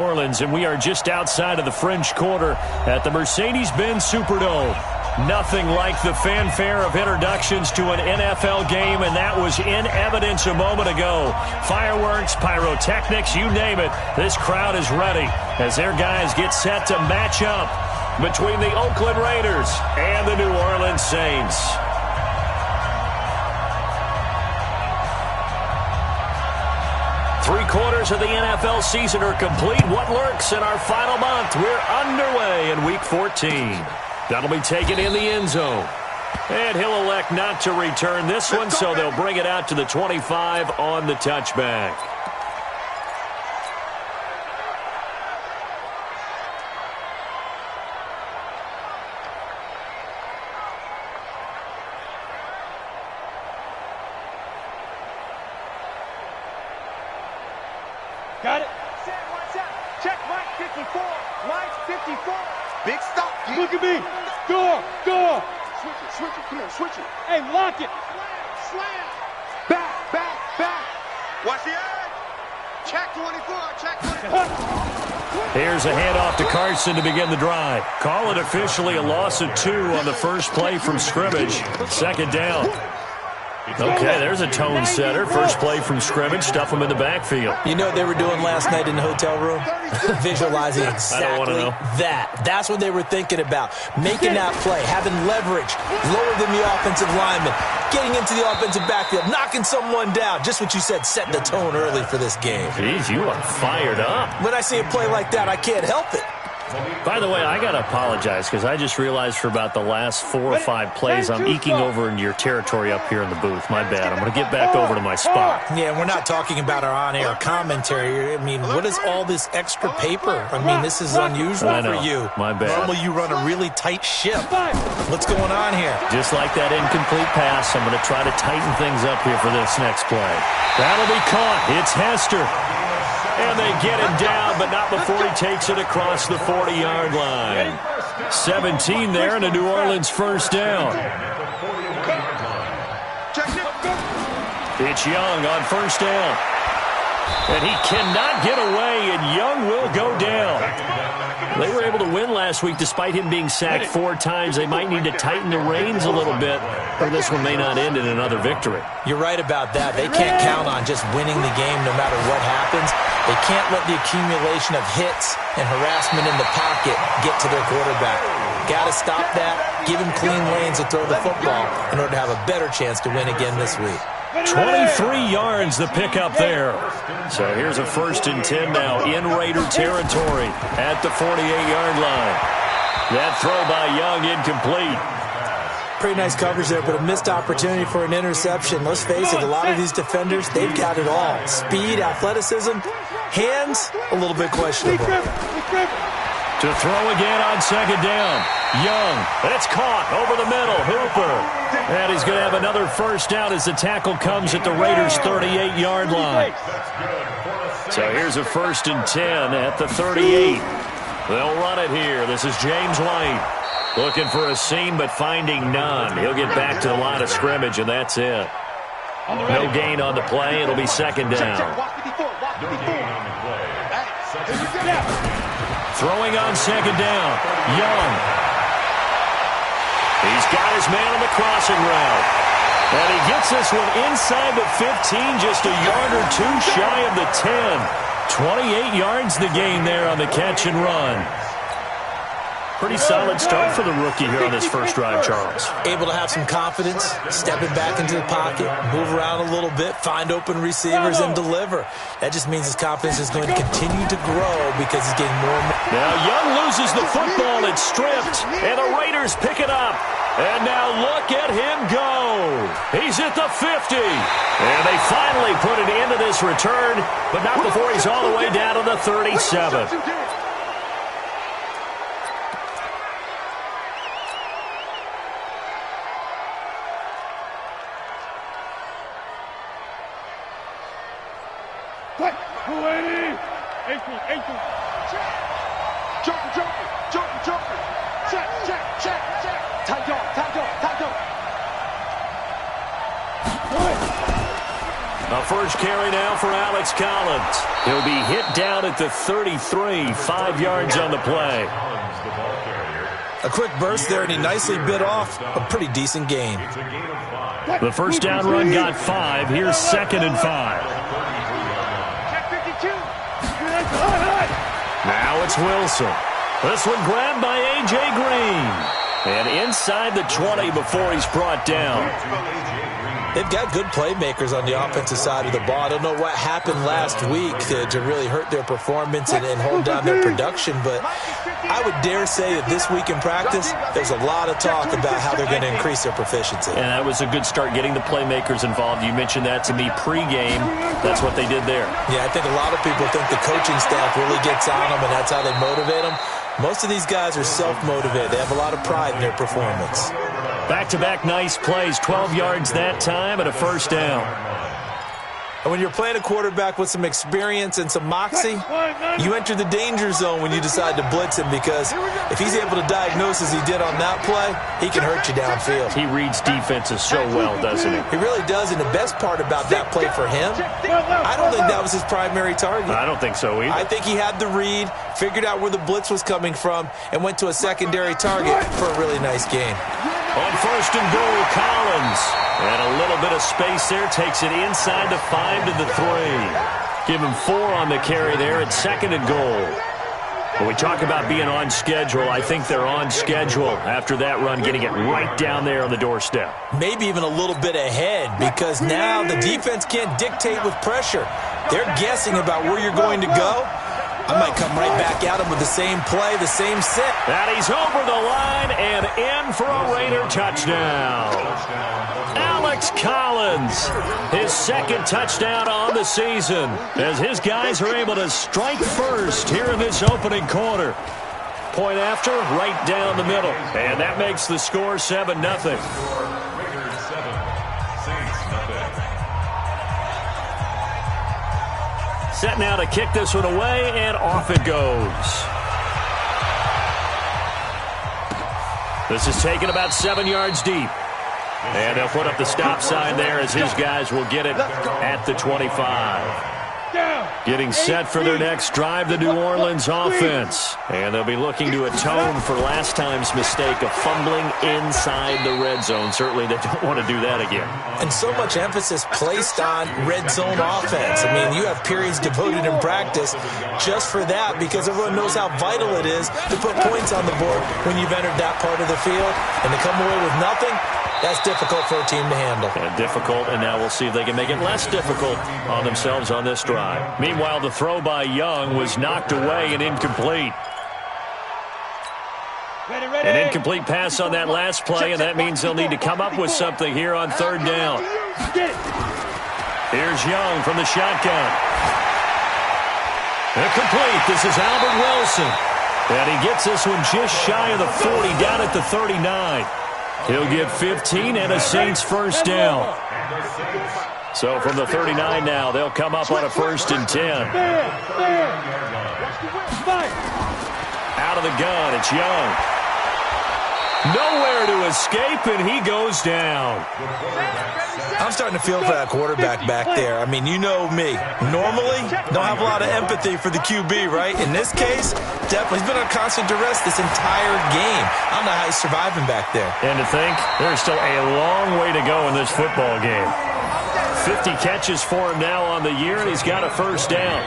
Orleans, and we are just outside of the French Quarter at the Mercedes-Benz Superdome. Nothing like the fanfare of introductions to an NFL game, and that was in evidence a moment ago. Fireworks, pyrotechnics, you name it. This crowd is ready as their guys get set to match up between the Oakland Raiders and the New Orleans Saints. Three-quarters of the NFL season are complete. What lurks in our final month? We're underway in Week 14. That'll be taken in the end zone. And he'll elect not to return this one, so they'll bring it out to the 25 on the touchback. Got it. Check Mike 54. Mike 54. Big stop. Look at me. Door. Switch it. Come here, switch it. Hey, lock it. Slam. Back. Watch the edge. Check 24. Check 24. Here's a handoff to Carson to begin the drive. Call it officially a loss of 2 on the first play from scrimmage. Second down. Okay, there's a tone setter. First play from scrimmage, stuff them in the backfield. You know what they were doing last night in the hotel room? Visualizing exactly that. That's what they were thinking about. Making that play, having leverage, lower than the offensive lineman, getting into the offensive backfield, knocking someone down. Just what you said, setting the tone early for this game. Jeez, you are fired up. When I see a play like that, I can't help it. By the way, I got to apologize because I just realized for about the last 4 or 5 plays, I'm eking over into your territory up here in the booth. My bad. I'm going to get back over to my spot. Yeah, we're not talking about our on-air commentary. I mean, what is all this extra paper? I mean, this is unusual for you. My bad. Normally you run a really tight ship. What's going on here? Just like that incomplete pass, I'm going to try to tighten things up here for this next play. That'll be caught. It's Hester. And they get him down, but not before he takes it across the 40-yard line. 17 there and a New Orleans first down. It's Young on first down. And he cannot get away, and Young will go down. They were able to win last week despite him being sacked 4 times. They might need to tighten the reins a little bit, or this one may not end in another victory. You're right about that. They can't count on just winning the game no matter what happens. They can't let the accumulation of hits and harassment in the pocket get to their quarterback. Got to stop that, give him clean lanes to throw the football in order to have a better chance to win again this week. 23 yards the pickup there. So here's a 1st and 10 now in Raider territory at the 48-yard line. That throw by Young incomplete. Pretty nice coverage there, but a missed opportunity for an interception. Let's face it, a lot of these defenders, they've got it all. Speed, athleticism, hands, a little bit questionable. To throw again on second down. Young, it's caught over the middle. Hooper. And he's going to have another first down as the tackle comes at the Raiders' 38-yard line. So here's a 1st and 10 at the 38. They'll run it here. This is James White. Looking for a seam, but finding none. He'll get back to the line of scrimmage, and that's it. No gain on the play. It'll be second down. Throwing on second down. Young. He's got his man on the crossing route. And he gets this one inside the 15, just a yard or 2 shy of the 10. 28 yards the gain there on the catch and run. Pretty solid start for the rookie here on this first drive, Charles. Able to have some confidence, stepping back into the pocket, move around a little bit, find open receivers, and deliver. That just means his confidence is going to continue to grow because he's getting more and more. Now Young loses the football. It's stripped, and the Raiders pick it up. And now look at him go. He's at the 50. And they finally put an end to this return, but not before he's all the way down to the 37. A first carry now for Alex Collins. He'll be hit down at the 33, 5 yards on the play. A quick burst there, and he nicely bit off a pretty decent gain. The first down run got 5. Here's 2nd and 5. Now it's Wilson. This one grabbed by A.J. Green. And inside the 20 before he's brought down. They've got good playmakers on the offensive side of the ball. I don't know what happened last week to really hurt their performance and hold down their production, but I would dare say that this week in practice, there's a lot of talk about how they're going to increase their proficiency. And that was a good start, getting the playmakers involved. You mentioned that to me pregame. That's what they did there. Yeah, I think a lot of people think the coaching staff really gets on them, and that's how they motivate them. Most of these guys are self-motivated. They have a lot of pride in their performance. Back-to-back nice plays, 12 yards that time and a first down. And when you're playing a quarterback with some experience and some moxie, you enter the danger zone when you decide to blitz him, because if he's able to diagnose as he did on that play, he can hurt you downfield. He reads defenses so well, doesn't he? He really does, and the best part about that play for him, I don't think that was his primary target. I don't think so either. I think he had the read, figured out where the blitz was coming from, and went to a secondary target for a really nice gain. On first and goal, Collins. And a little bit of space there. Takes it inside the 5 to the 3. Give him 4 on the carry there at 2nd and goal. When we talk about being on schedule, I think they're on schedule after that run, getting it right down there on the doorstep. Maybe even a little bit ahead, because now the defense can't dictate with pressure. They're guessing about where you're going to go. I might come right back at him with the same play, the same set. And he's over the line and in for a Raider touchdown. Alex Collins, his 2nd touchdown on the season, as his guys are able to strike first here in this opening quarter. Point after, right down the middle. And that makes the score 7-0. Set now to kick this one away, and off it goes. This is taken about 7 yards deep. And they'll put up the stop sign there as his guys will get it at the 25. Getting set for their next drive, the New Orleans offense. And they'll be looking to atone for last time's mistake of fumbling inside the red zone. Certainly they don't want to do that again. And so much emphasis placed on red zone offense. I mean, you have periods devoted in practice just for that, because everyone knows how vital it is to put points on the board when you've entered that part of the field. And to come away with nothing, that's difficult for a team to handle. Difficult, and now we'll see if they can make it less difficult on themselves on this drive. Meanwhile, the throw by Young was knocked away and incomplete. An incomplete pass on that last play, and that means they'll need to come up with something here on 3rd down. Here's Young from the shotgun. Incomplete. This is Albert Wilson. And he gets this one just shy of the 40, down at the 39. He'll get 15 and a Saints first down. So from the 39 now, they'll come up on a 1st and 10. Out of the gun, it's Young. Nowhere to escape, and he goes down. I'm starting to feel for that quarterback back there. I mean, you know me. Normally, don't have a lot of empathy for the QB, right? In this case, definitely. He's been under constant duress this entire game. I don't know how he's surviving back there. And to think, there's still a long way to go in this football game. 50 catches for him now on the year, and he's got a first down.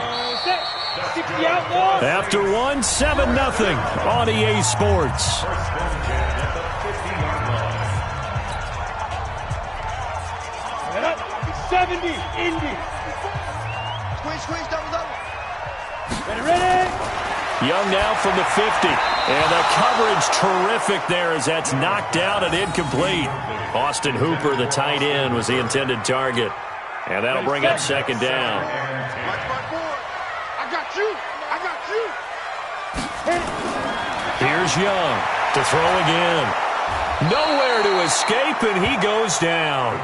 After one, 7-0 on EA Sports. 70, Indy. Squeeze, double. Ready. Young now from the 50. And the coverage terrific there as that's knocked out and incomplete. Austin Hooper, the tight end, was the intended target. And that'll bring up 2nd down. I got you. Here's Young to throw again. Nowhere to escape, and he goes down.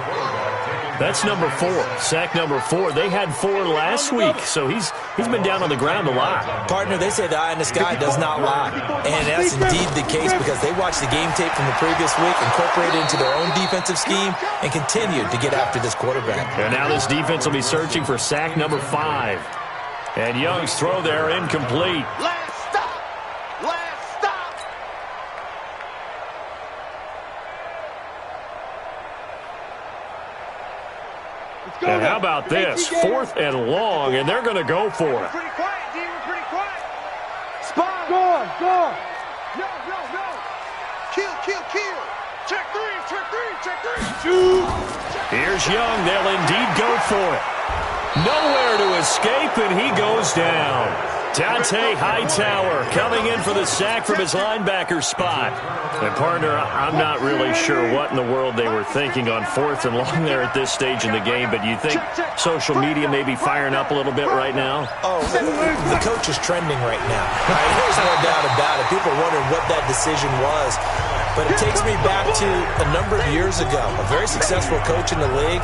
That's number 4. Sack number 4. They had 4 last week, so he's been down on the ground a lot. Partner, they say the eye in the sky does not lie. And that's indeed the case because they watched the game tape from the previous week, incorporated it into their own defensive scheme, and continued to get after this quarterback. And now this defense will be searching for sack number 5. And Young's throw there incomplete. Last stop. Last stop. And how about this? 4th and long, and they're going to go for it. Pretty quiet, D. We're pretty quiet. Spot. Go. No. Kill. Check 3. Shoot. Here's Young. They'll indeed go for it. Nowhere to escape, and he goes down. Dante Hightower coming in for the sack from his linebacker spot. And, partner, I'm not really sure what in the world they were thinking on 4th and long there at this stage in the game, but you think social media may be firing up a little bit right now? Oh, the coach is trending right now. Right? There's no doubt about it. People are wondering what that decision was. But it takes me back to a number of years ago. A very successful coach in the league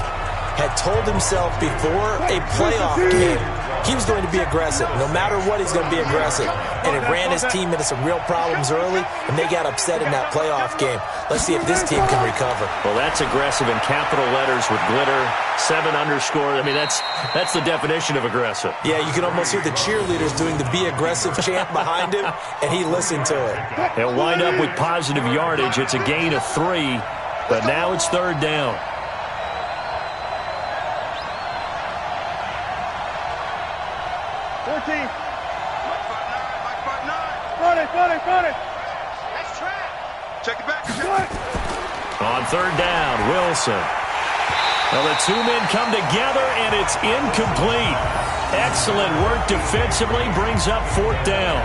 had told himself before a playoff game he was going to be aggressive. No matter what, he's going to be aggressive. And it ran his team into some real problems early, and they got upset in that playoff game. Let's see if this team can recover. Well, that's aggressive in capital letters with glitter, 7 underscore. I mean, that's the definition of aggressive. Yeah, you can almost hear the cheerleaders doing the be aggressive chant behind him, and he listened to it. They'll wind up with positive yardage. It's a gain of 3, but now it's 3rd down. Got it. That's track. Check it back. On 3rd down, Wilson. Well, the 2 men come together, and it's incomplete. Excellent work defensively, brings up 4th down.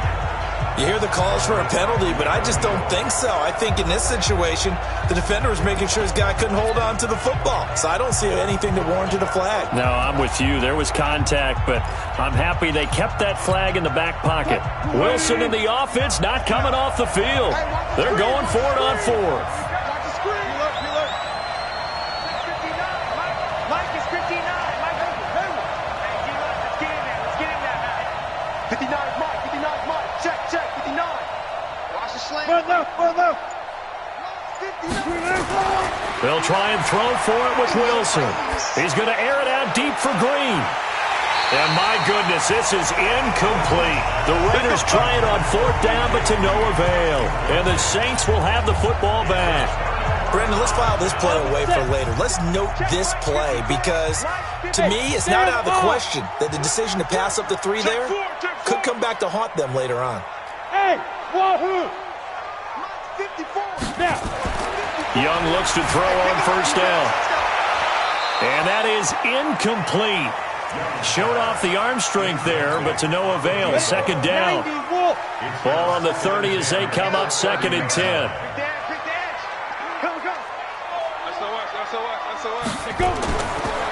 You hear the calls for a penalty, but I just don't think so. I think in this situation, the defender was making sure his guy couldn't hold on to the football. So I don't see anything that warranted a flag. No, I'm with you. There was contact, but I'm happy they kept that flag in the back pocket. Wilson in the offense not coming off the field. They're going for it on 4th. Mike is 59. Mike, hey, let's get in there. Let's get in there now. 59 is Mike. 59 is Mike. Check. 59. Watch the slant. Run left. 59. They'll try and throw for it with Wilson. He's going to air it out deep for Green. And my goodness, this is incomplete. The Raiders try it on 4th down, but to no avail. And the Saints will have the football back. Brandon, let's file this play away for later. Let's note this play because, to me, it's not out of the question that the decision to pass up the 3 there could come back to haunt them later on. Hey, wahoo! 54. Now. Young looks to throw on 1st down. And that is incomplete. Showed off the arm strength there, but to no avail. 2nd down. Ball on the 30 as they come up 2nd and 10.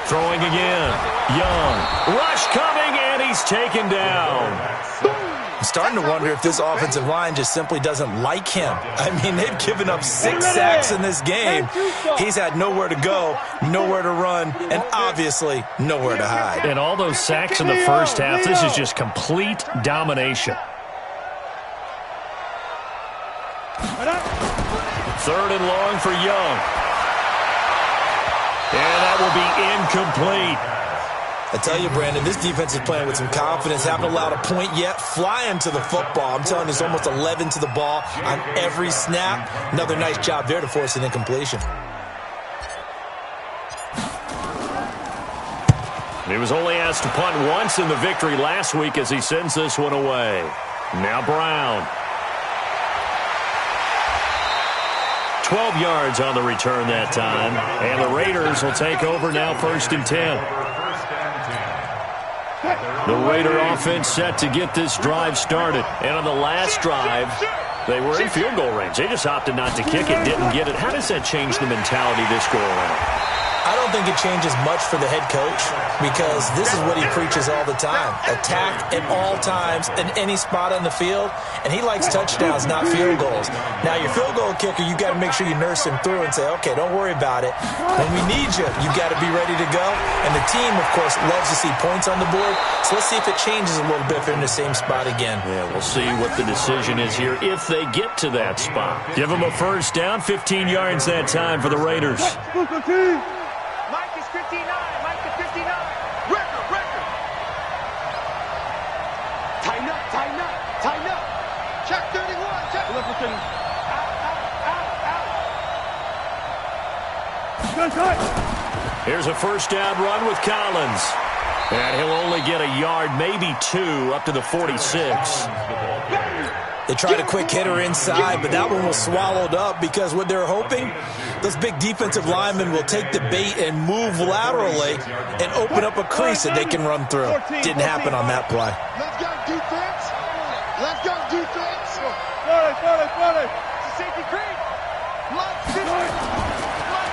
Throwing again. Young. Rush coming, and he's taken down. I'm starting to wonder if this offensive line just simply doesn't like him. I mean, they've given up 6 sacks in this game. He's had nowhere to go, nowhere to run, and obviously nowhere to hide. And all those sacks in the first half, this is just complete domination. 3rd and long for Young. And that will be incomplete. I tell you, Brandon, this defense is playing with some confidence. Haven't allowed a point yet. Flying to the football. I'm telling you, it's almost 11 to the ball on every snap. Another nice job there to force an incompletion. He was only asked to punt once in the victory last week as he sends this one away. Now Brown. 12 yards on the return that time. And the Raiders will take over now 1st and 10. The Raider offense set to get this drive started. And on the last drive, they were in field goal range. They just opted not to kick it, didn't get it. How does that change the mentality this go around? I don't think it changes much for the head coach because this is what he preaches all the time. Attack at all times in any spot on the field, and he likes touchdowns, not field goals. Now, your field goal kicker, you got to make sure you nurse him through and say, okay, don't worry about it. When we need you, you got to be ready to go. And the team, of course, loves to see points on the board, so let's see if it changes a little bit if they're in the same spot again. Yeah, we'll see what the decision is here if they get to that spot. Give them a first down, 15 yards that time for the Raiders. Mike is 59. Mike is 59. Record. Tighten up. Check 31. Check. Look at him. Out. Here's a first down run with Collins. And he'll only get a yard, maybe two, up to the 46. They tried a quick hitter inside, but that one was swallowed up because what they're hoping, those big defensive linemen will take the bait and move laterally and open up a crease that they can run through. Didn't happen on that play. Let's go defense. Safety creep.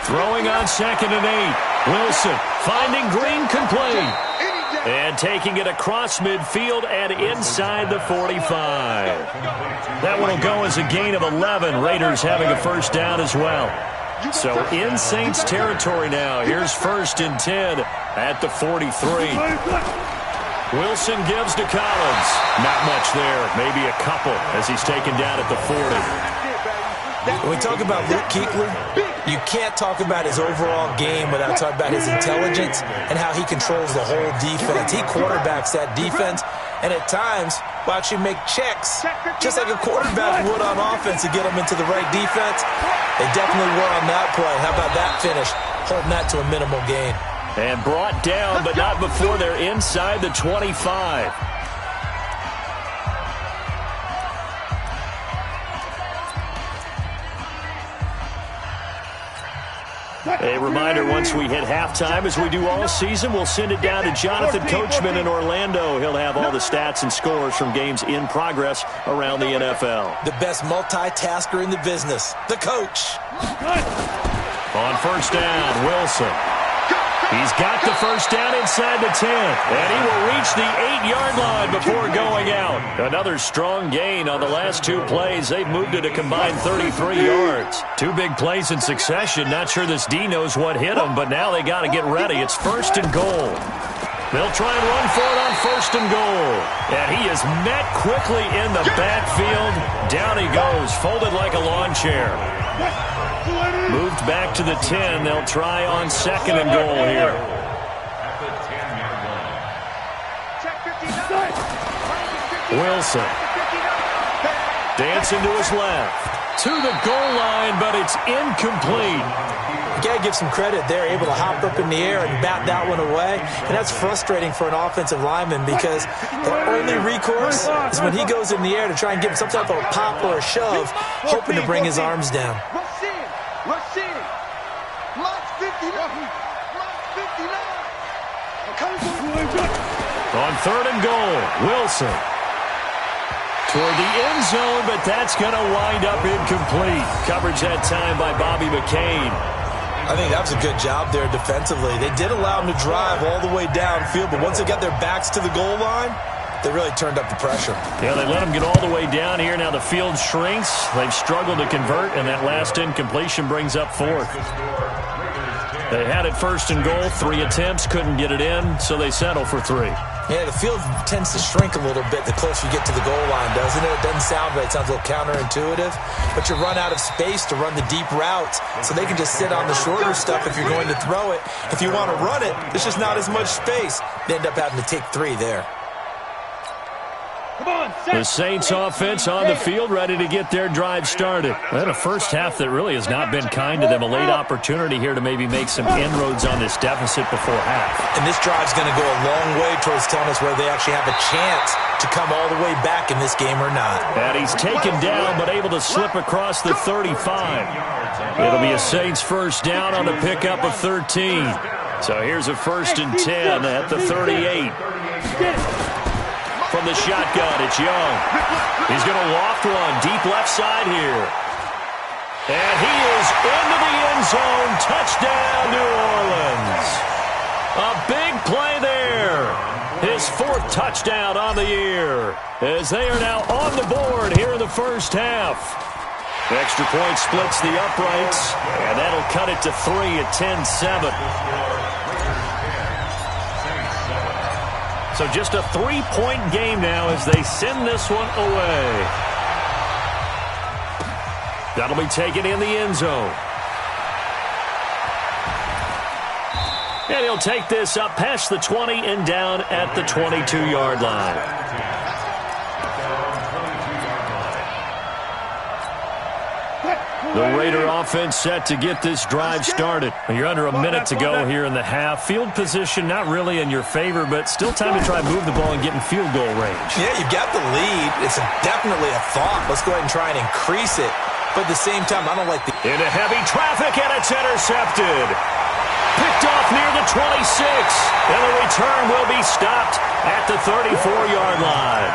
Throwing on 2nd and 8. Wilson finding Green complete. And taking it across midfield and inside the 45. That one will go as a gain of 11. Raiders having a first down as well. So in Saints territory now. Here's 1st and 10 at the 43. Wilson gives to Collins. Not much there. Maybe a couple as he's taken down at the 40. When we talk about Luke Kuechly, you can't talk about his overall game without talking about his intelligence and how he controls the whole defense. He quarterbacks that defense, and at times will actually make checks, just like a quarterback would on offense to get them into the right defense. They definitely were on that play. How about that finish? Holding that to a minimal gain. And brought down, but not before they're inside the 25. A reminder, once we hit halftime, as we do all season, we'll send it down to Jonathan Coachman in Orlando. He'll have all the stats and scores from games in progress around the NFL. The best multitasker in the business, the coach. On first down, Wilson. He's got the first down inside the 10, and he will reach the 8-yard line before going out. Another strong gain on the last two plays. They've moved it a combined 33 yards. Two big plays in succession. Not sure this D knows what hit him, but now they got to get ready. It's 1st and goal. They'll try and run for it on 1st and goal. And he is met quickly in the backfield. Down he goes, folded like a lawn chair. Moved back to the 10. They'll try on 2nd and goal here. Wilson. Dancing to his left. To the goal line, but it's incomplete. You got to give some credit there, able to hop up in the air and bat that one away. And that's frustrating for an offensive lineman because the only recourse is when he goes in the air to try and give some type of a pop or a shove, hoping to bring his arms down. On 3rd and goal, Wilson. Toward the end zone, but that's going to wind up incomplete. Coverage that time by Bobby McCain. I think that was a good job there defensively. They did allow him to drive all the way downfield, but once they got their backs to the goal line, they really turned up the pressure. Yeah, they let him get all the way down here. Now the field shrinks. They've struggled to convert, and that last incompletion brings up 4th. They had it 1st and goal, 3 attempts, couldn't get it in, so they settle for 3. Yeah, the field tends to shrink a little bit the closer you get to the goal line, doesn't it? It doesn't sound right. It sounds a little counterintuitive. But you run out of space to run the deep routes, so they can just sit on the shorter stuff if you're going to throw it. If you want to run it, there's just not as much space. They end up having to take 3 there. The Saints offense on the field, ready to get their drive started. And a first half that really has not been kind to them. A late opportunity here to maybe make some inroads on this deficit before half. And this drive's going to go a long way towards telling us whether they actually have a chance to come all the way back in this game or not. And he's taken down, but able to slip across the 35. It'll be a Saints first down on the pickup of 13. So here's a 1st and 10 at the 38. From the shotgun, it's Young. He's going to loft one deep left side here. And he is into the end zone. Touchdown, New Orleans. A big play there. His 4th touchdown on the year, as they are now on the board here in the first half. Extra point splits the uprights, and that'll cut it to 3 at 10-7. So just a 3-point game now as they send this one away. That'll be taken in the end zone. And he'll take this up past the 20 and down at the 22-yard line. The Raider offense set to get this drive started. You're under a minute to go here in the half. Field position not really in your favor, but still time to try and move the ball and get in field goal range. Yeah, you've got the lead. It's definitely a thought. Let's go ahead and try and increase it. But at the same time, I don't like the... Into heavy traffic, and it's intercepted. Picked off near the 26, and the return will be stopped at the 34-yard line.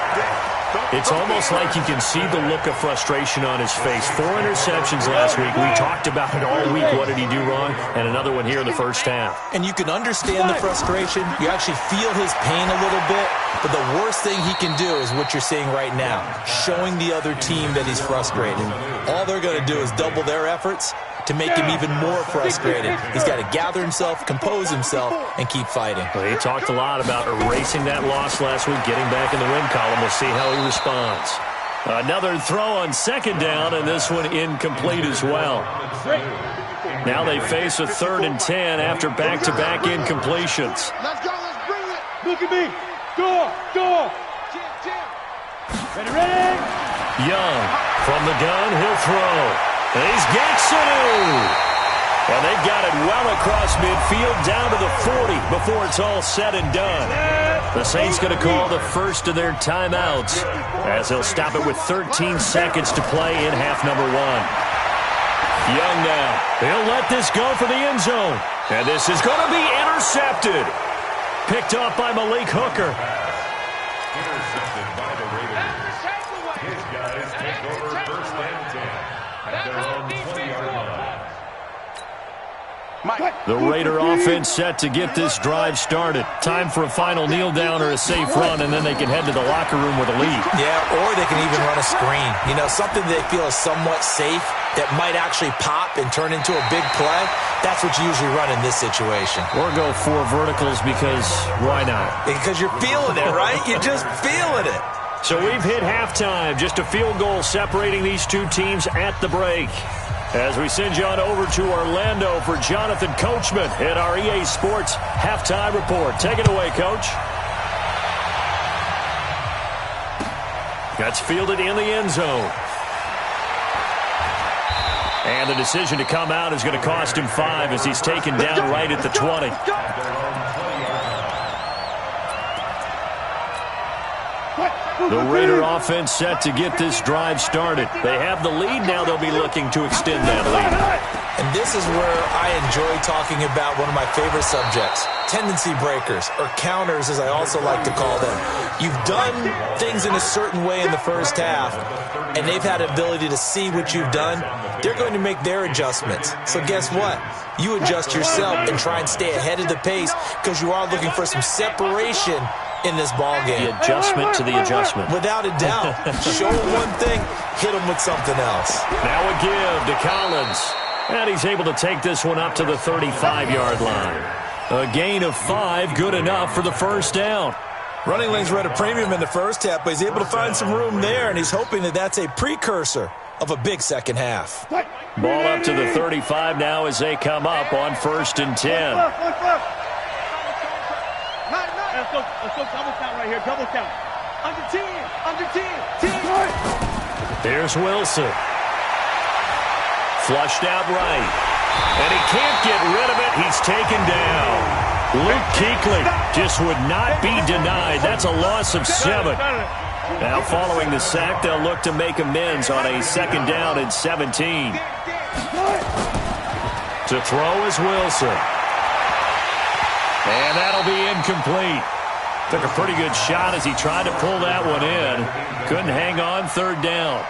It's almost like you can see the look of frustration on his face. 4 interceptions last week. We talked about it all week. What did he do wrong? And another one here in the first half. And you can understand the frustration. You actually feel his pain a little bit. But the worst thing he can do is what you're seeing right now, showing the other team that he's frustrated. All they're going to do is double their efforts to make him even more frustrated. He's got to gather himself, compose himself, and keep fighting. Well, he talked a lot about erasing that loss last week, getting back in the win column. We'll see how he responds. Another throw on 2nd down, and this one incomplete as well. Now they face a 3rd and 10 after back-to-back incompletions. Let's go, let's bring it. Look at me. Go. Ready? Young from the gun, he'll throw. And he's Gaxonu. And they've got it well across midfield down to the 40 before it's all said and done. The Saints going to call the first of their timeouts as they'll stop it with 13 seconds to play in half number 1. Young now. He'll let this go for the end zone. And this is going to be intercepted. Picked off by Malik Hooker. Intercepted by the Raiders. His guys take over 1st and 10. At their own 20-yard line. The Raider offense set to get this drive started. Time for a final kneel down or a safe run, and then they can head to the locker room with a lead. Yeah, or they can even run a screen. You know, something they feel is somewhat safe that might actually pop and turn into a big play. That's what you usually run in this situation. Or go 4 verticals because why not? Because you're feeling it, right? You're just feeling it. So we've hit halftime. Just a field goal separating these two teams at the break. As we send you on over to Orlando for Jonathan Coachman at our EA Sports Halftime Report. Take it away, Coach. That's fielded in the end zone. And the decision to come out is going to cost him 5 as he's taken down right at the 20. The Raider offense set to get this drive started. They have the lead. Now they'll be looking to extend that lead. And this is where I enjoy talking about one of my favorite subjects, tendency breakers, or counters as I also like to call them. You've done things in a certain way in the first half, and they've had the ability to see what you've done. They're going to make their adjustments. So guess what? You adjust yourself and try and stay ahead of the pace because you are looking for some separation in this ball game. The adjustment to the adjustment. Without a doubt. Show him one thing, hit him with something else. Now a give to Collins. And he's able to take this one up to the 35-yard line. A gain of 5, good enough for the first down. Running lanes were at a premium in the first half, but he's able to find some room there, and he's hoping that that's a precursor of a big second half. Ball up to the 35 now as they come up on 1st and 10. Let's go double count right here, double count. Under 10, 10. Here's Wilson. Flushed out right. And he can't get rid of it. He's taken down. Luke Kuechly just would not be denied. That's a loss of 7. Now following the sack, they'll look to make amends on a 2nd down and 17. To throw is Wilson. And that'll be incomplete. Took a pretty good shot as he tried to pull that one in. Couldn't hang on third down.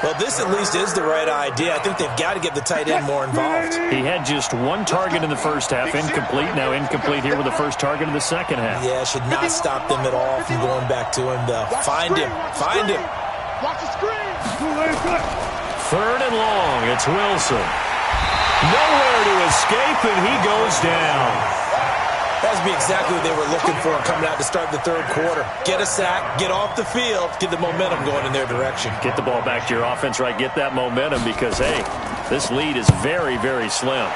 Well, this at least is the right idea. I think they've got to get the tight end more involved. He had just one target in the first half, incomplete. Now incomplete here with the first target in the second half. Yeah, should not stop them at all from going back to him, though. Find him. Find him. Watch the screen. Third and long. It's Wilson. Nowhere to escape, and he goes down. That would be exactly what they were looking for coming out to start the third quarter. Get a sack, get off the field, get the momentum going in their direction. Get the ball back to your offense, right? Get that momentum because, hey, this lead is very, very slim.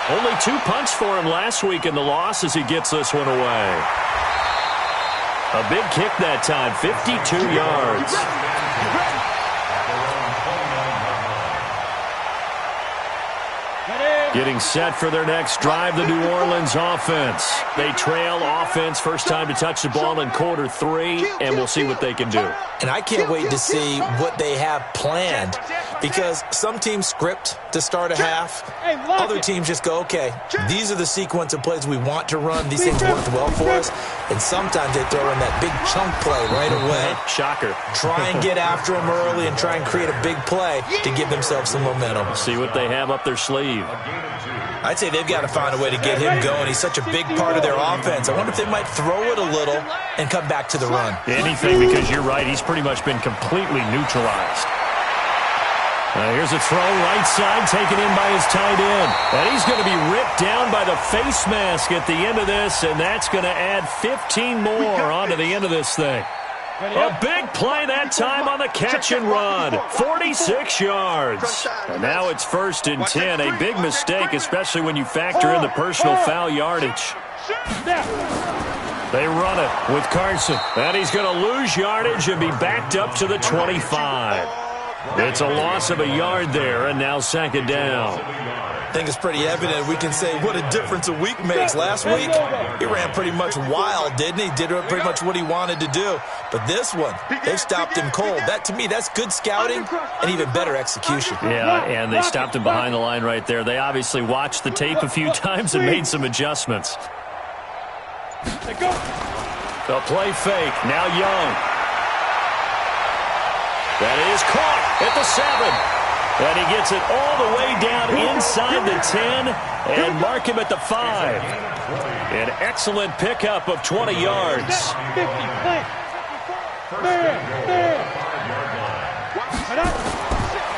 Only 2 punts for him last week in the loss as he gets this one away. A big kick that time, 52 yards. Getting set for their next drive, the New Orleans offense. They trail offense, first time to touch the ball in quarter 3, and we'll see what they can do. And I can't wait to see what they have planned because some teams script to start a half. Other teams just go, okay, these are the sequence of plays we want to run. These things worked well for us. And sometimes they throw in that big chunk play right away. Shocker. Try and get after them early and try and create a big play to give themselves some momentum. See what they have up their sleeve. I'd say they've got to find a way to get him going. He's such a big part of their offense. I wonder if they might throw it a little and come back to the run. Anything, because you're right. He's pretty much been completely neutralized. Here's a throw right side taken in by his tight end. And he's going to be ripped down by the face mask at the end of this, and that's going to add 15 more onto the end of this thing. A big play that time on the catch and run. 46 yards. And now it's 1st and 10. A big mistake, especially when you factor in the personal foul yardage. They run it with Carson. And he's going to lose yardage and be backed up to the 25. It's a loss of a yard there, and now 2nd down. I think it's pretty evident. We can say what a difference a week makes. Last week, he ran pretty much wild, didn't he? Did pretty much what he wanted to do. But this one, they've stopped him cold. That, to me, that's good scouting and even better execution. Yeah, and they stopped him behind the line right there. They obviously watched the tape a few times and made some adjustments. The play fake. Now Young. That is caught at the 7. And he gets it all the way down inside the 10 and mark him at the 5. An excellent pickup of 20 yards.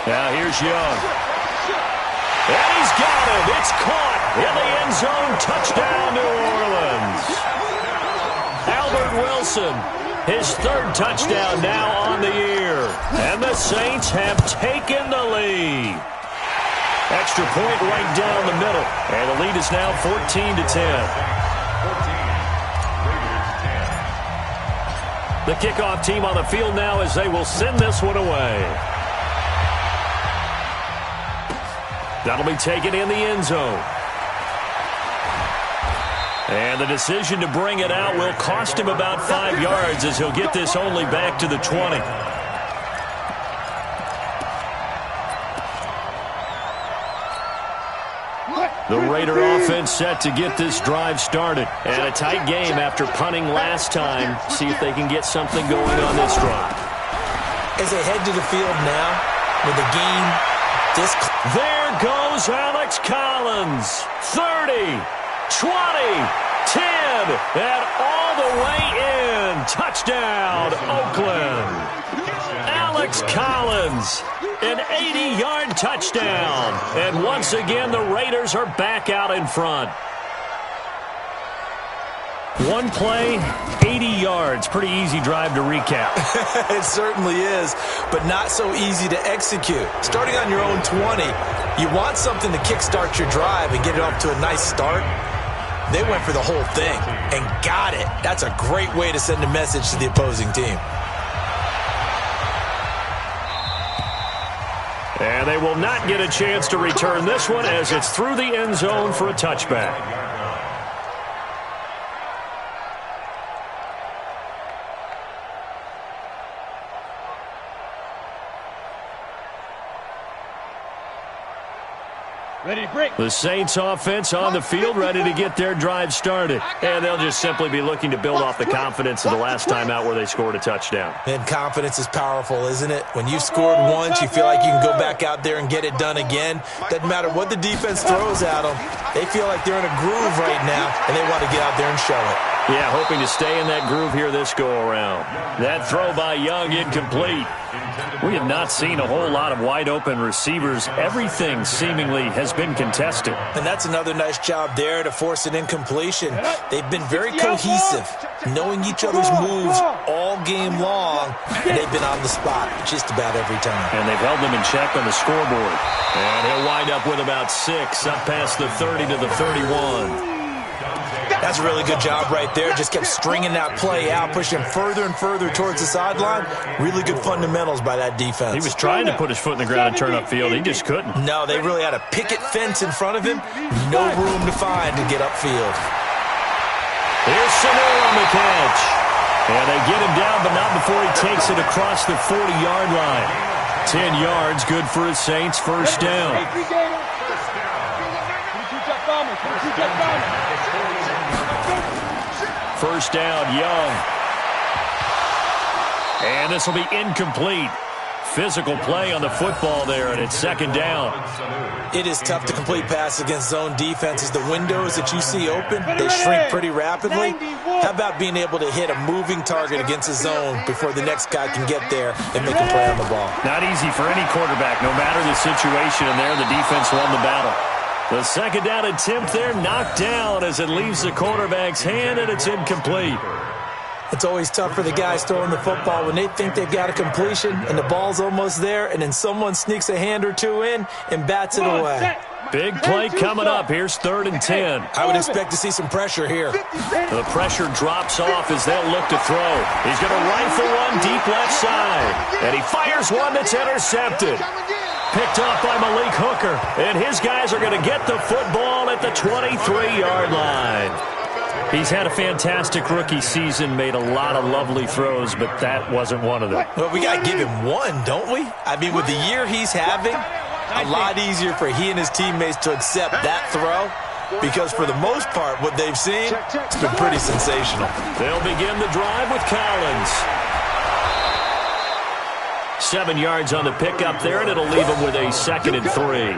Now here's Young. And he's got it. It's caught in the end zone. Touchdown, New Orleans. Albert Wilson, his 3rd touchdown now on the year. And the Saints have taken the lead. Extra point right down the middle. And the lead is now 14-10. The kickoff team on the field now as they will send this one away. That'll be taken in the end zone. And the decision to bring it out will cost him about 5 yards as he'll get this only back to the 20. The Raider offense set to get this drive started. And a tight game after punting last time. See if they can get something going on this drive. As they head to the field now with the game, there goes Alex Collins. 30. 20, 10, and all the way in. Touchdown, Oakland. Alex Collins, an 80-yard touchdown. And once again, the Raiders are back out in front. One play, 80 yards. Pretty easy drive to recap. It certainly is, but not so easy to execute. Starting on your own 20, you want something to kickstart your drive and get it off to a nice start. They went for the whole thing and got it. That's a great way to send a message to the opposing team. And they will not get a chance to return this one as it's through the end zone for a touchback. The Saints offense on the field, ready to get their drive started. And they'll just simply be looking to build off the confidence of the last time out where they scored a touchdown. And confidence is powerful, isn't it? When you've scored once, you feel like you can go back out there and get it done again. Doesn't matter what the defense throws at them. They feel like they're in a groove right now, and they want to get out there and show it. Yeah, hoping to stay in that groove here this go-around. That throw by Young incomplete. We have not seen a whole lot of wide-open receivers. Everything seemingly has been contested. And that's another nice job there to force an incompletion. They've been very cohesive, knowing each other's moves all game long, and they've been on the spot just about every time. And they've held them in check on the scoreboard. And he'll wind up with about 6, up past the 30 to the 31. That's a really good job right there. Just kept stringing that play out, pushing further and further towards the sideline. Really good fundamentals by that defense. He was trying to put his foot in the ground and turn upfield. He just couldn't. No, they really had a picket fence in front of him. No room to find to get upfield. Here's Sanu on the catch. And they get him down, but not before he takes it across the 40-yard line. 10 yards, good for his Saints, first down. First down, Young. And this will be incomplete. Physical play on the football there, and it's second down. It is tough to complete passes against zone defenses. The windows that you see open, they shrink pretty rapidly. How about being able to hit a moving target against a zone before the next guy can get there and make a play on the ball? Not easy for any quarterback, no matter the situation, and there the defense won the battle. The second down attempt there knocked down as it leaves the quarterback's hand, and it's incomplete. It's always tough for the guys throwing the football when they think they've got a completion and the ball's almost there, and then someone sneaks a hand or two in and bats it away. Big play coming up. Here's 3rd and 10. I would expect to see some pressure here. The pressure drops off as they'll look to throw. He's going to rifle one deep left side, and he fires one that's intercepted. Picked off by Malik Hooker, and his guys are going to get the football at the 23-yard line. He's had a fantastic rookie season, made a lot of lovely throws, but that wasn't one of them. Well, we got to give him one, don't we? I mean, with the year he's having, a lot easier for he and his teammates to accept that throw, because for the most part, what they've seen, it's been pretty sensational. They'll begin the drive with Collins. 7 yards on the pickup there, and it'll leave him with a 2nd and 3.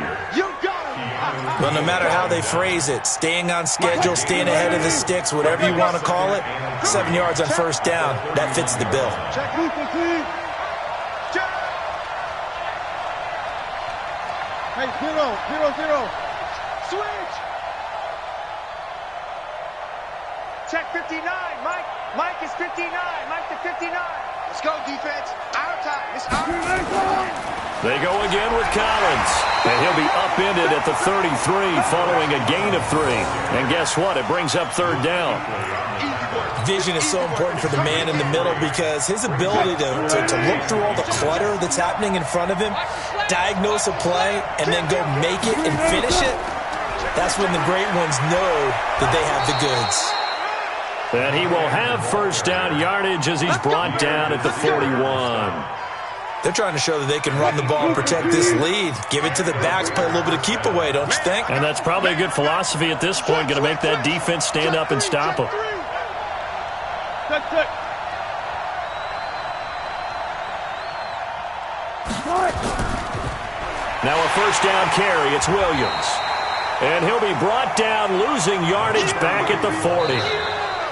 Well, no matter how they phrase it, staying on schedule, staying ahead of the sticks, whatever you want to call it, 7 yards on first down, that fits the bill. Hey, 0-0. Switch. Check 59. Mike is 59. Mike to 59. Let's go, defense. Our time. It's our time. They go again with Collins. And he'll be upended at the 33 following a gain of 3. And guess what? It brings up 3rd down. Vision is so important for the man in the middle because his ability to look through all the clutter that's happening in front of him, diagnose a play, and then go make it and finish it, that's when the great ones know that they have the goods. And he will have first down yardage as he's brought down at the 41. They're trying to show that they can run the ball and protect this lead. Give it to the backs, play a little bit of keep away, don't you think? And that's probably a good philosophy at this point, going to make that defense stand up and stop them. Now a first down carry, it's Williams. And he'll be brought down, losing yardage back at the 40.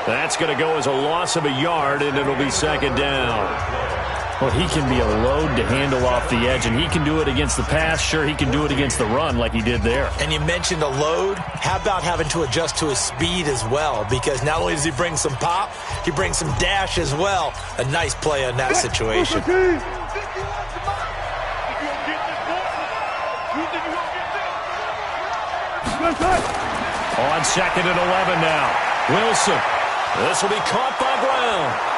That's going to go as a loss of a yard, and it'll be 2nd down. Well, he can be a load to handle off the edge, and he can do it against the pass. Sure, he can do it against the run like he did there. And you mentioned a load. How about having to adjust to his speed as well? Because not only does he bring some pop, he brings some dash as well. A nice play on that situation. On 2nd and 11 now. Wilson. This will be caught by Brown.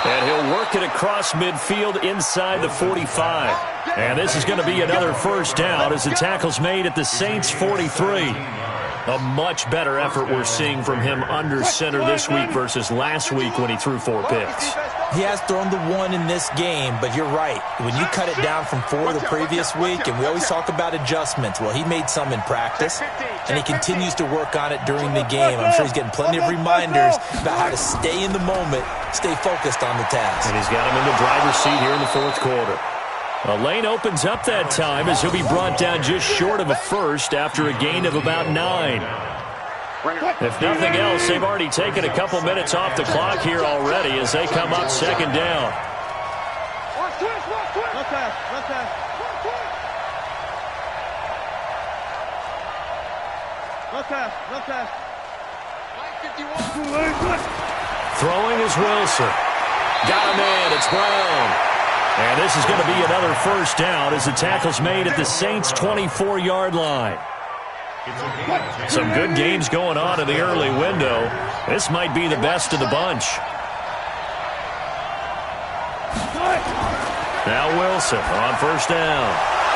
And he'll work it across midfield inside the 45. And this is going to be another first down as the tackle's made at the Saints' 43. A much better effort we're seeing from him under center this week versus last week when he threw 4 picks. He has thrown the one in this game, but you're right. When you cut it down from 4 the previous week, and we always talk about adjustments, well, he made some in practice, and he continues to work on it during the game. I'm sure he's getting plenty of reminders about how to stay in the moment, stay focused on the task. And he's got him in the driver's seat here in the fourth quarter. A lane opens up that time as he'll be brought down just short of a first after a gain of about 9. If nothing else, they've already taken a couple minutes off the clock here already as they come up second down. Throwing is Wilson. Got a man, it's Brown. And this is going to be another first down as the tackle's made at the Saints' 24-yard line. Some good games going on in the early window. This might be the best of the bunch. Now Wilson on first down.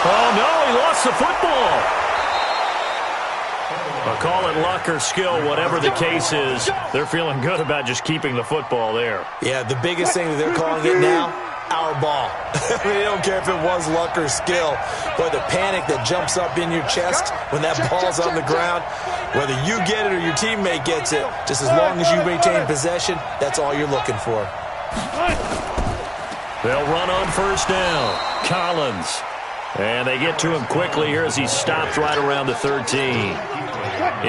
Oh, no, he lost the football. I'll call it luck or skill, whatever the case is. They're feeling good about just keeping the football there. Yeah, the biggest thing that they're calling it now, our ball. They don't care if it was luck or skill. But the panic that jumps up in your chest when that ball's on the ground, whether you get it or your teammate gets it, just as long as you maintain possession, that's all you're looking for. They'll run on first down. Collins. And they get to him quickly here as he stopped right around the 13.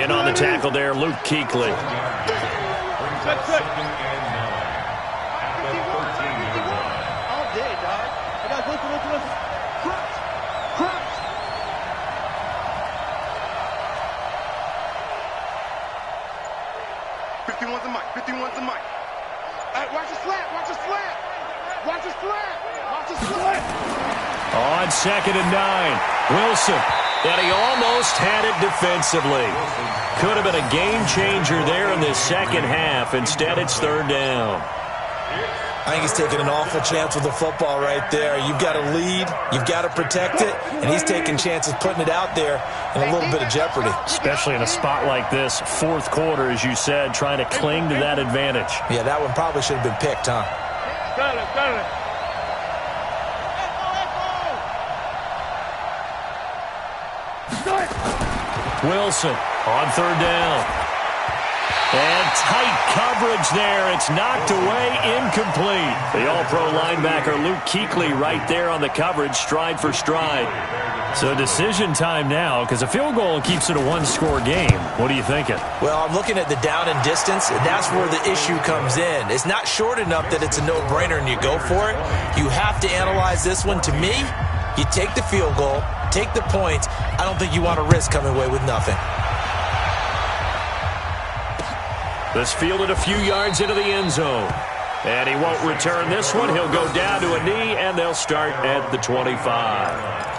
In on the tackle there, Luke Kuechly. On second and 9, Wilson. And he almost had it defensively. Could have been a game changer there in the second half. Instead, it's third down. I think he's taking an awful chance with the football right there. You've got to lead, you've got to protect it, and he's taking chances putting it out there in a little bit of jeopardy. Especially in a spot like this, fourth quarter, as you said, trying to cling to that advantage. Yeah, that one probably should have been picked, huh? Got it. Wilson on third down. And tight coverage there. It's knocked away, incomplete. The all-pro linebacker Luke Kuechly right there on the coverage, stride for stride. So decision time now because a field goal keeps it a one-score game. What are you thinking? Well, I'm looking at the down and distance, and that's where the issue comes in. It's not short enough that it's a no-brainer and you go for it. You have to analyze this one. To me, you take the field goal, take the points. I don't think you want to risk coming away with nothing. This fielded a few yards into the end zone. And he won't return this one. He'll go down to a knee, and they'll start at the 25.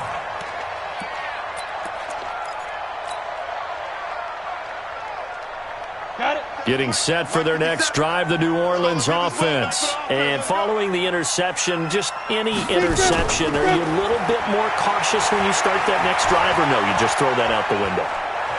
Getting set for their next drive, the New Orleans offense. And following the interception, just any interception, are you a little bit more cautious when you start that next drive, or no, you just throw that out the window?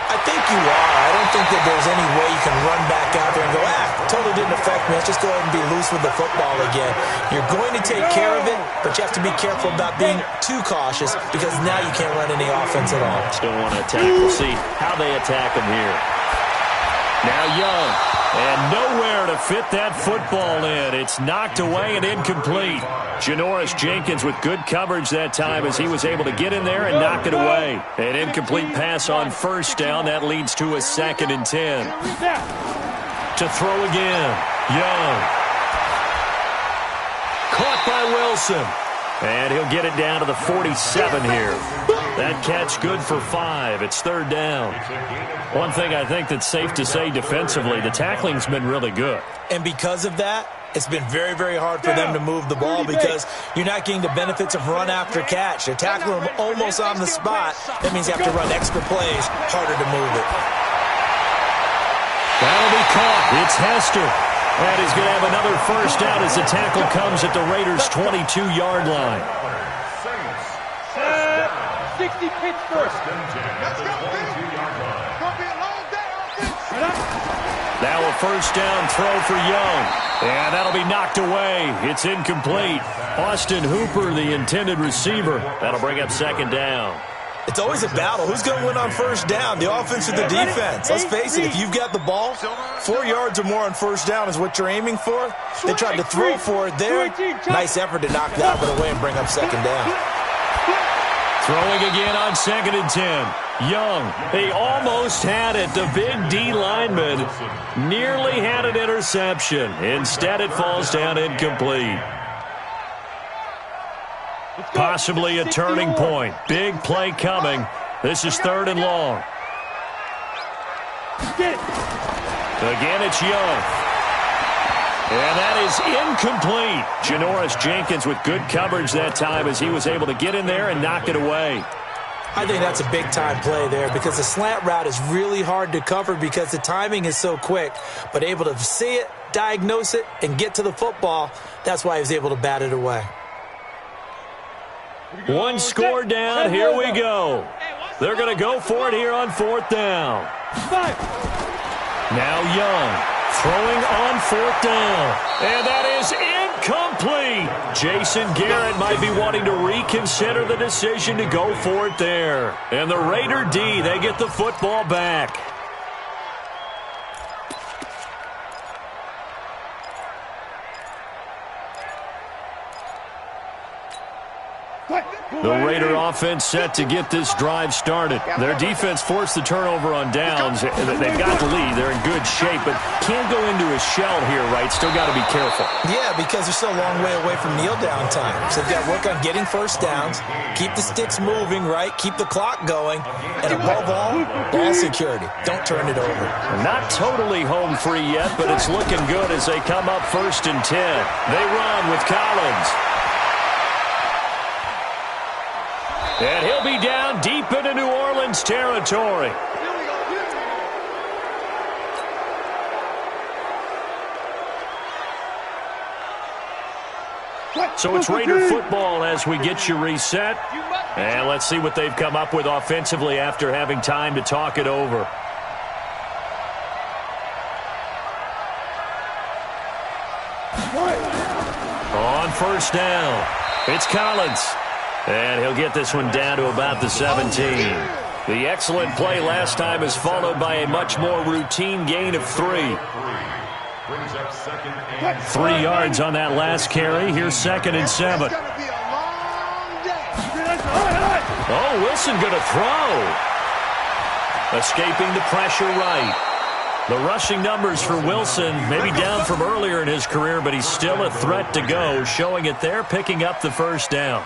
I think you are. I don't think that there's any way you can run back out there and go, totally didn't affect me. Let's just go ahead and be loose with the football again. You're going to take care of it, but you have to be careful about being too cautious because now you can't run any offense at all. Still want to attack. We'll see how they attack him here. Now Young, and nowhere to fit that football in. It's knocked away and incomplete. Janoris Jenkins with good coverage that time as he was able to get in there and knock it away. An incomplete pass on first down. That leads to a 2nd and 10. To throw again. Young. Caught by Wilson. And he'll get it down to the 47 here. That catch good for 5. It's third down. One thing I think that's safe to say defensively, the tackling's been really good. And because of that, it's been very, very hard for them to move the ball because you're not getting the benefits of run after catch. They're tackling them almost on the spot. That means you have to run extra plays, harder to move it. That'll be caught. It's Hester. And he's going to have another first down as the tackle comes at the Raiders' 22-yard line. 60 Pittsburgh. Let's go, Now a first down throw for Young. And that'll be knocked away. It's incomplete. Austin Hooper, the intended receiver. That'll bring up second down. It's always a battle. Who's going to win on first down, the offense or the defense? Let's face it, if you've got the ball, 4 yards or more on first down is what you're aiming for. They tried to throw for it there. Nice effort to knock that one away and bring up second down. Throwing again on 2nd and 10. Young, he almost had it. The big D lineman nearly had an interception. Instead, it falls down incomplete. Possibly a turning point. Big play coming. This is 3rd and long. Again, it's Young. And that is incomplete. Janoris Jenkins with good coverage that time as he was able to get in there and knock it away. I think that's a big-time play there because the slant route is really hard to cover because the timing is so quick. But able to see it, diagnose it, and get to the football, that's why he was able to bat it away. One score down. Here we go. They're going to go for it here on 4th down. Now Young. Throwing on 4th down. And that is incomplete. Jason Garrett might be wanting to reconsider the decision to go for it there. And the Raider D, they get the football back. The Raider offense set to get this drive started. Their defense forced the turnover on downs. They've got the lead. They're in good shape, but can't go into a shell here, right? Still got to be careful. Yeah, because they're still a long way away from kneel down time. So they've got to work on getting first downs, keep the sticks moving, right? Keep the clock going, and above all, ball security. Don't turn it over. Not totally home free yet, but it's looking good as they come up 1st and 10. They run with Collins. And he'll be down deep into New Orleans territory. So it's Raider football as we get you reset. And let's see what they've come up with offensively after having time to talk it over. On first down, it's Collins. And he'll get this one down to about the 17. The excellent play last time is followed by a much more routine gain of 3. 3 yards on that last carry. Here's 2nd and 7. Oh, Wilson going to throw. Escaping the pressure right. The rushing numbers for Wilson maybe down from earlier in his career, but he's still a threat to go. Showing it there, picking up the first down.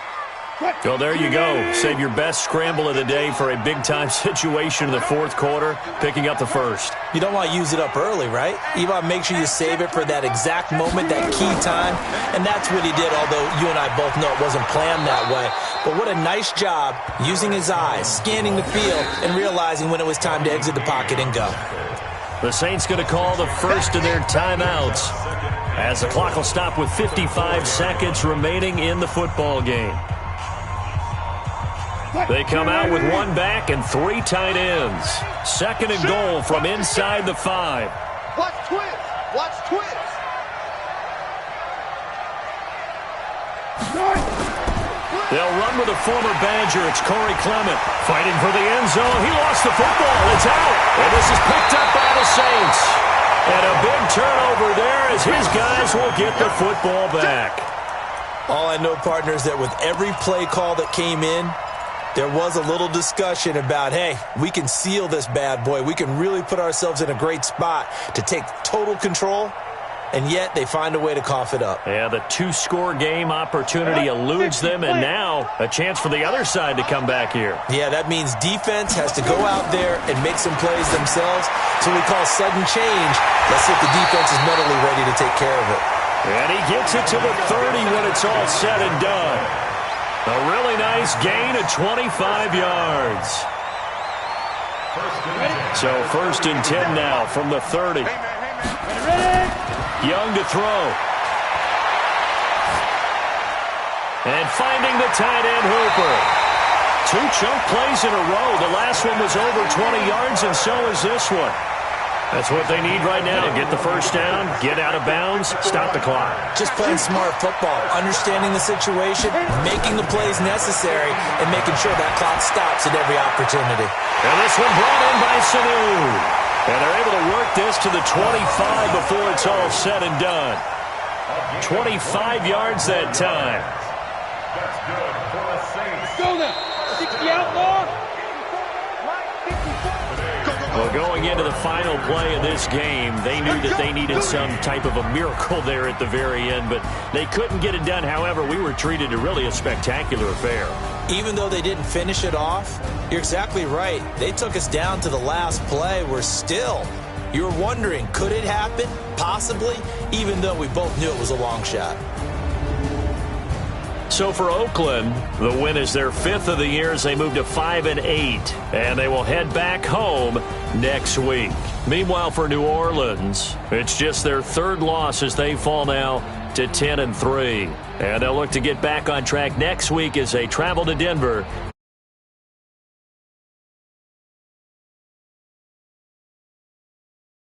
Well, there you go. Save your best scramble of the day for a big-time situation in the 4th quarter, picking up the first. You don't want to use it up early, right? You want to make sure you save it for that exact moment, that key time. And that's what he did, although you and I both know it wasn't planned that way. But what a nice job using his eyes, scanning the field, and realizing when it was time to exit the pocket and go. The Saints going to call the first of their timeouts as the clock will stop with 55 seconds remaining in the football game. They come out with 1 back and 3 tight ends. 2nd and goal from inside the 5. Watch twist. Watch twist. They'll run with a former Badger. It's Corey Clement fighting for the end zone. He lost the football. It's out. And this is picked up by the Saints. And a big turnover there as his guys will get the football back. All I know, partners, that with every play call that came in, there was a little discussion about, hey, we can seal this bad boy. We can really put ourselves in a great spot to take total control, and yet they find a way to cough it up. Yeah, the 2-score game opportunity eludes them, and now a chance for the other side to come back here. Yeah, that means defense has to go out there and make some plays themselves. So we call sudden change. Let's see if the defense is mentally ready to take care of it. And he gets it to the 30 when it's all said and done. A really nice gain of 25 yards. So 1st and 10 now from the 30. Young to throw. And finding the tight end Hooper. 2 chunk plays in a row. The last one was over 20 yards, and so is this one. That's what they need right now. Get the first down, get out of bounds, stop the clock. Just playing smart football, understanding the situation, making the plays necessary, and making sure that clock stops at every opportunity. And this one brought in by Sanu. And they're able to work this to the 25 before it's all said and done. 25 yards that time. That's good for the Saints. Go now. 60 outlaw. Well, going into the final play of this game, they knew that they needed some type of a miracle there at the very end, but they couldn't get it done. However, we were treated to really a spectacular affair. Even though they didn't finish it off, you're exactly right. They took us down to the last play. We're still, you were wondering, could it happen? Possibly, even though we both knew it was a long shot. So for Oakland, the win is their 5th of the year as they move to 5-8, and they will head back home next week. Meanwhile, for New Orleans, it's just their 3rd loss as they fall now to 10-3. And they'll look to get back on track next week as they travel to Denver